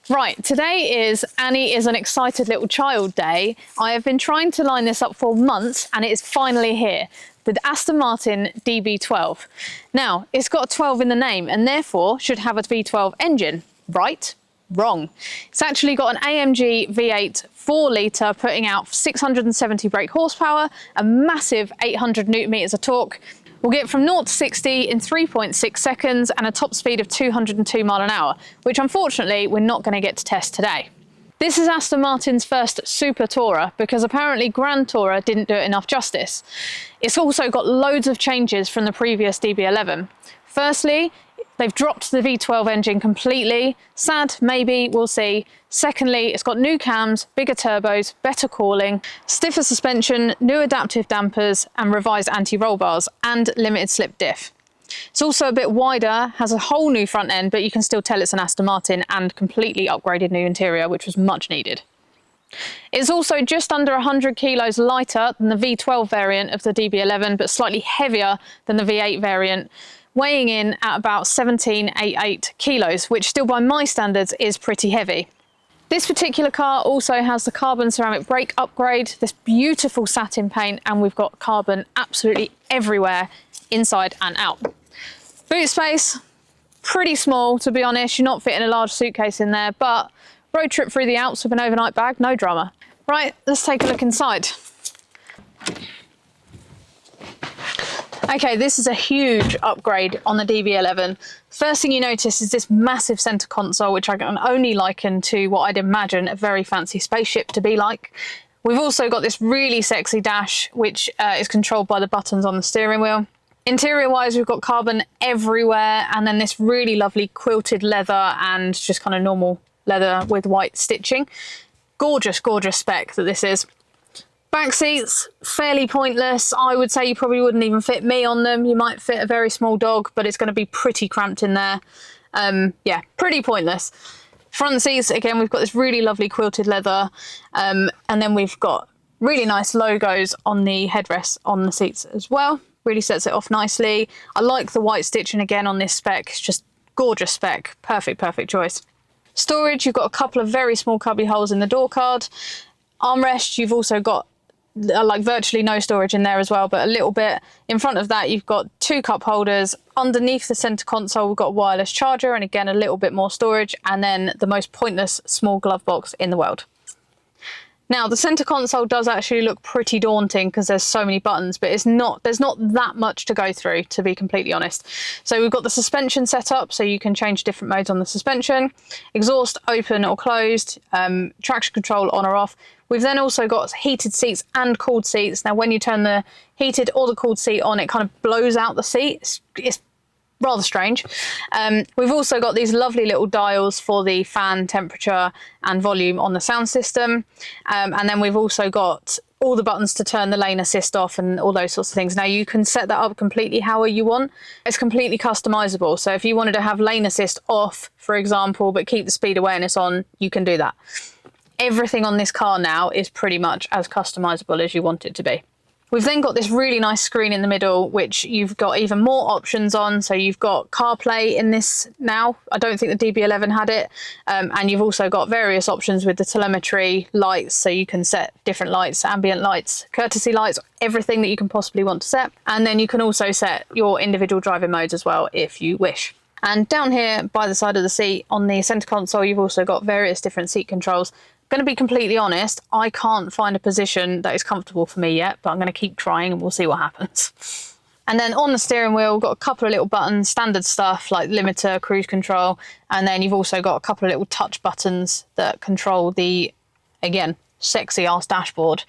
Right, today is Annie is an excited little child day. I have been trying to line this up for months and it is finally here. The Aston Martin DB12. Now, it's got a 12 in the name and therefore should have a V12 engine, right? Wrong. It's actually got an AMG V8 4 litre putting out 670 brake horsepower, a massive 800 newton meters of torque. We'll get from 0 to 60 in 3.6 seconds and a top speed of 202 mile an hour, which unfortunately we're not going to get to test today. This is Aston Martin's first Super Tourer because apparently Grand Tourer didn't do it enough justice. It's also got loads of changes from the previous DB11. Firstly, they've dropped the V12 engine completely. Sad, maybe, we'll see. Secondly, it's got new cams, bigger turbos, better cooling, stiffer suspension, new adaptive dampers and revised anti-roll bars and limited slip diff. It's also a bit wider, has a whole new front end, but you can still tell it's an Aston Martin and completely upgraded new interior, which was much needed. It's also just under 100 kilos lighter than the V12 variant of the DB11, but slightly heavier than the V8 variant, weighing in at about 1788 kilos, which still by my standards is pretty heavy. This particular car also has the carbon ceramic brake upgrade, this beautiful satin paint, and we've got carbon absolutely everywhere, inside and out. Boot space, pretty small to be honest, you're not fitting a large suitcase in there, but road trip through the Alps with an overnight bag, no drama. Right, let's take a look inside. Okay, this is a huge upgrade on the DB11. First thing you notice is this massive centre console, which I can only liken to what I'd imagine a very fancy spaceship to be like. We've also got this really sexy dash, which is controlled by the buttons on the steering wheel. Interior-wise, we've got carbon everywhere, and then this really lovely quilted leather and just kind of normal leather with white stitching. Gorgeous, gorgeous spec that this is. Back seats, fairly pointless. I would say you probably wouldn't even fit me on them. You might fit a very small dog, but it's going to be pretty cramped in there. Yeah, pretty pointless. Front seats, again, we've got this really lovely quilted leather. And then we've got really nice logos on the headrests on the seats as well. Really sets it off nicely. I like the white stitching again on this spec. It's just gorgeous spec. Perfect, perfect choice. Storage, you've got a couple of very small cubby holes in the door card. Armrest, you've also got like virtually no storage in there as well, but a little bit. In front of that, you've got two cup holders. Underneath the center console, we've got a wireless charger and again, a little bit more storage. And then the most pointless small glove box in the world. Now, the center console does actually look pretty daunting because there's so many buttons, but there's not that much to go through, to be completely honest. So we've got the suspension set up, so you can change different modes on the suspension. Exhaust open or closed, traction control on or off. We've then also got heated seats and cooled seats. Now, when you turn the heated or the cooled seat on, it kind of blows out the seat. It's rather strange. We've also got these lovely little dials for the fan temperature and volume on the sound system. And then we've also got all the buttons to turn the lane assist off and all those sorts of things. Now you can set that up completely however you want. It's completely customizable. So if you wanted to have lane assist off, for example, but keep the speed awareness on, you can do that. Everything on this car now is pretty much as customizable as you want it to be. We've then got this really nice screen in the middle, which you've got even more options on. So you've got CarPlay in this now. I don't think the DB11 had it. And you've also got various options with the telemetry lights. So you can set different lights, ambient lights, courtesy lights, everything that you can possibly want to set. And then you can also set your individual driving modes as well, if you wish. And down here by the side of the seat on the center console, you've also got various different seat controls. Going to be completely honest, I can't find a position that is comfortable for me yet, but I'm going to keep trying and we'll see what happens. And then on the steering wheel, we've got a couple of little buttons, standard stuff like limiter, cruise control, and then you've also got a couple of little touch buttons that control the, again, sexy ass dashboard,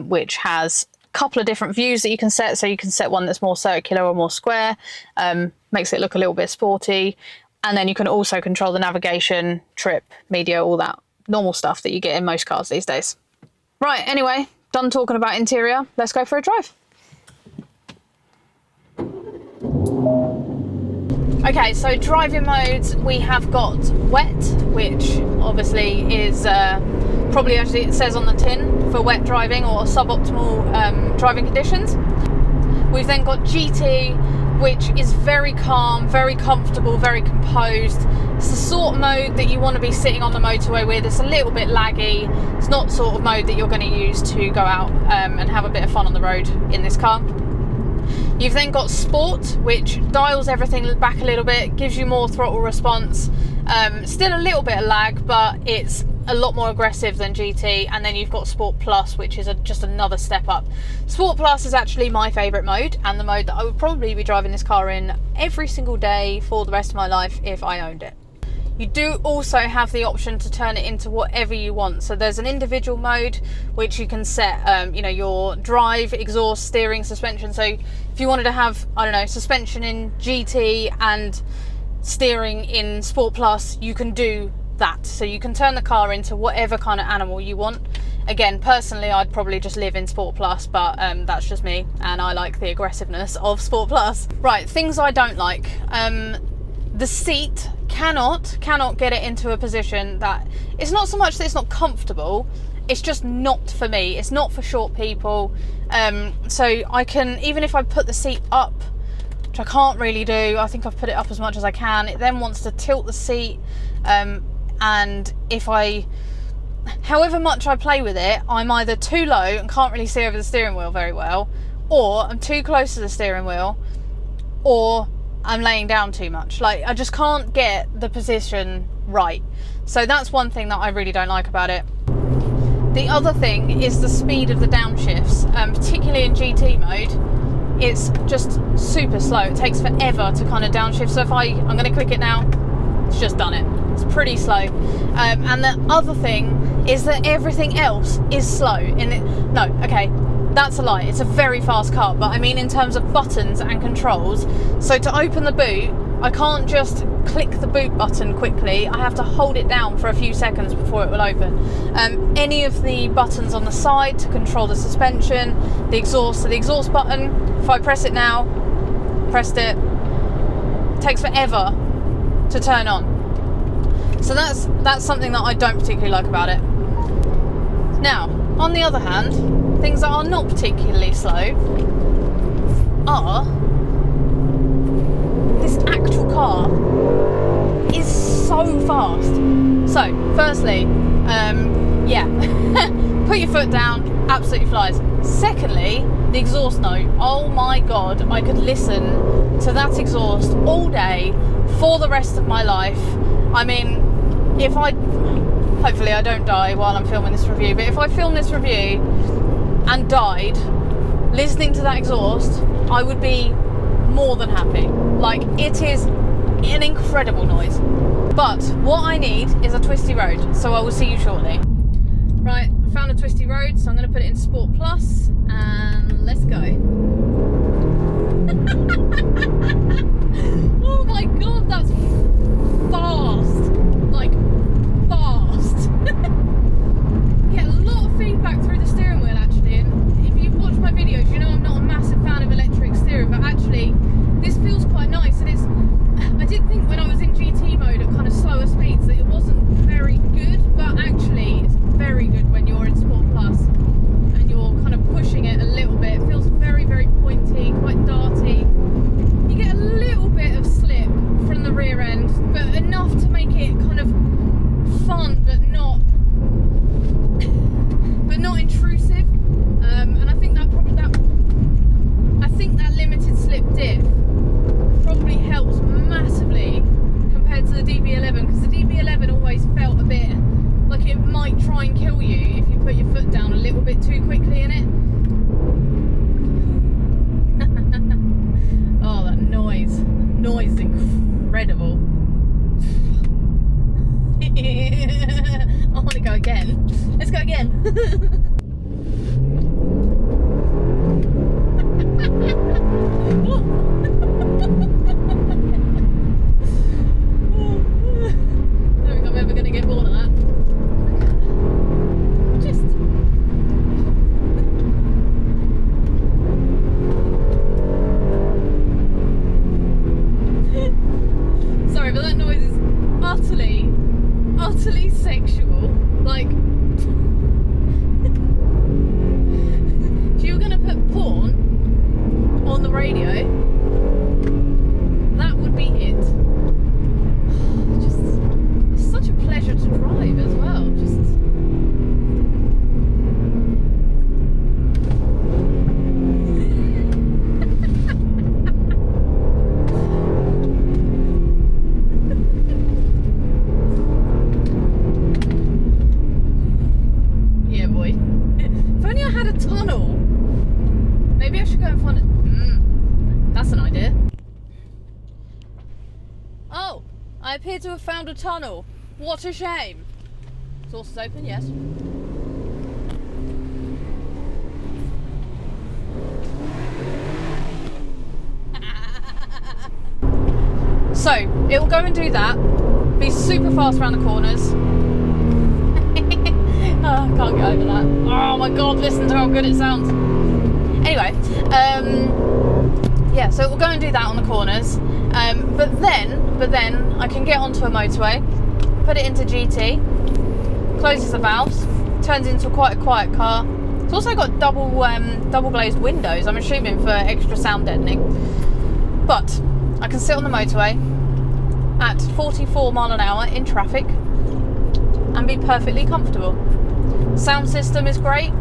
which has a couple of different views that you can set. So you can set one that's more circular or more square, makes it look a little bit sporty. And then you can also control the navigation, trip, media, all that normal stuff that you get in most cars these days. Right, anyway, done talking about interior. Let's go for a drive. Okay, so driving modes, we have got wet, which obviously is probably, actually it says on the tin, for wet driving or suboptimal driving conditions. We've then got GT, which is very calm, very comfortable, very composed, It's the sort of mode that you want to be sitting on the motorway with. It's a little bit laggy. It's not the sort of mode that you're going to use to go out and have a bit of fun on the road in this car. You've then got Sport, which dials everything back a little bit, gives you more throttle response. Still a little bit of lag, but it's a lot more aggressive than GT. And then you've got Sport Plus, which is just another step up. Sport Plus is actually my favourite mode, and the mode that I would probably be driving this car in every single day for the rest of my life if I owned it. You do also have the option to turn it into whatever you want. So there's an individual mode which you can set, you know, your drive, exhaust, steering, suspension. So if you wanted to have, I don't know, suspension in GT and steering in Sport Plus, you can do that. So you can turn the car into whatever kind of animal you want. Again, personally, I'd probably just live in Sport Plus, but that's just me, and I like the aggressiveness of Sport Plus. Right, things I don't like. The seat cannot get it into a position that it's not so much that it's not comfortable, it's just not for me. It's not for short people. So I can, even if I put the seat up, which I can't really do, I think I've put it up as much as I can, it then wants to tilt the seat, and if however much I play with it, I'm either too low and can't really see over the steering wheel very well, or I'm too close to the steering wheel, or I'm laying down too much. Like, I just can't get the position right. So that's one thing that I really don't like about it. The other thing is the speed of the downshifts, particularly in GT mode. It's just super slow. It takes forever to kind of downshift. So if I'm going to click it now, it's just done it. It's pretty slow. And the other thing is that everything else is slow. That's a lie. It's a very fast car, but I mean in terms of buttons and controls. So to open the boot, I can't just click the boot button quickly. I have to hold it down for a few seconds before it will open. Any of the buttons on the side to control the suspension, the exhaust, so the exhaust button, if I press it now, pressed it takes forever to turn on. So that's something that I don't particularly like about it. Now, on the other hand, things that are not particularly slow are this actual car is so fast. So firstly, put your foot down, absolutely flies. Secondly, the exhaust note, oh my god, I could listen to that exhaust all day for the rest of my life. I mean, hopefully I don't die while I'm filming this review, but if I film this review and died listening to that exhaust, I would be more than happy. Like, it is an incredible noise. But what I need is a twisty road, so I will see you shortly. Right, found a twisty road, so I'm going to put it in Sport Plus, and let's go. Oh my god, that's fast. Like, fast. Get a lot of feedback through the steering wheel actually, and if you've watched my videos you know I'm not a massive fan of electric steering, but actually this feels quite nice. And I did think when I was in GT mode at kind of slower speeds that it wasn't very good, but actually it's very good when you're in Sport Plus and you're kind of pushing it a little bit. It feels very, very pointy, quite darty. You get a little bit of slip from the rear end, but enough to make it kind of fun, but not intrusive. And I think that limited slip diff probably helps massily compared to the DB11, because the DB11 always felt a bit like it might try and kill you if you put your foot down a little bit too quickly in it. Oh, that noise is incredible. I want to go again. Let's go again. I don't think I'm ever going to get bored of that. Sorry, but that noise is utterly sexual. Like, if you were going to put porn on the radio, that would be it. Just appear to have found a tunnel. What a shame. Source is open, yes. So, it will go and do that, be super fast around the corners. Oh, I can't get over that. Oh my god, listen to how good it sounds. Anyway, yeah, so it will go and do that on the corners. But then I can get onto a motorway, put it into GT, closes the valves, turns into quite a quiet car. It's also got double glazed windows, I'm assuming for extra sound deadening. But I can sit on the motorway at 44 mile an hour in traffic and be perfectly comfortable. Sound system is great.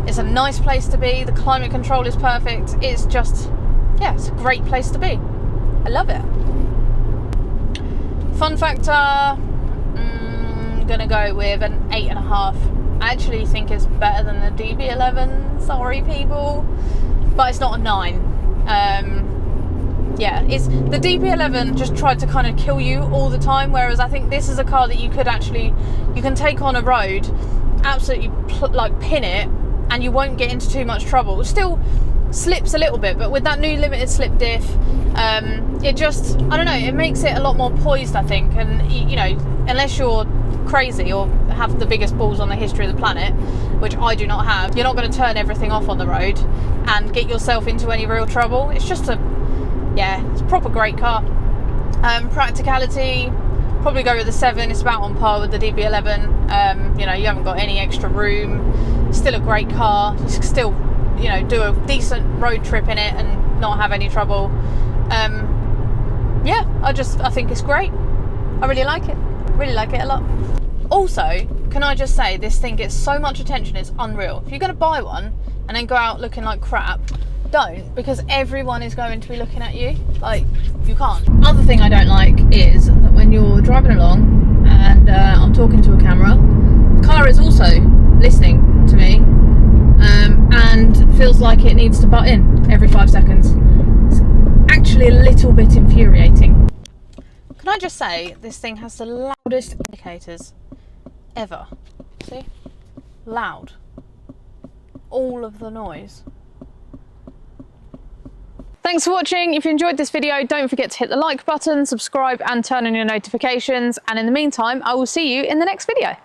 It's a nice place to be. The climate control is perfect. It's just, yeah, it's a great place to be. I love it. Fun factor, I'm gonna go with an 8.5. I actually think it's better than the DB11. Sorry, people, but it's not a 9. Yeah, it's the DB11 just tried to kind of kill you all the time, whereas I think this is a car that you can take on a road, absolutely like pin it, and you won't get into too much trouble. It still slips a little bit, but with that new limited slip diff, it just, I don't know, it makes it a lot more poised, I think. And you know, unless you're crazy or have the biggest balls on the history of the planet, which I do not have, you're not going to turn everything off on the road and get yourself into any real trouble. It's just it's a proper great car. Practicality, probably go with the 7. It's about on par with the DB11. You know, you haven't got any extra room. Still a great car. You can still, you know, do a decent road trip in it and not have any trouble. Yeah, I think it's great. I really like it. Really like it a lot. Also, can I just say, this thing gets so much attention, it's unreal. If you're going to buy one and then go out looking like crap, don't, because everyone is going to be looking at you. Like, you can't. Other thing I don't like is that when you're driving along and I'm talking to a camera, the car is also listening to me and feels like it needs to butt in every 5 seconds. It's actually a little bit infuriating. Can I just say, this thing has the loudest indicators ever. See? Loud. All of the noise. Thanks for watching. If you enjoyed this video, don't forget to hit the like button, subscribe and turn on your notifications. And in the meantime, I will see you in the next video.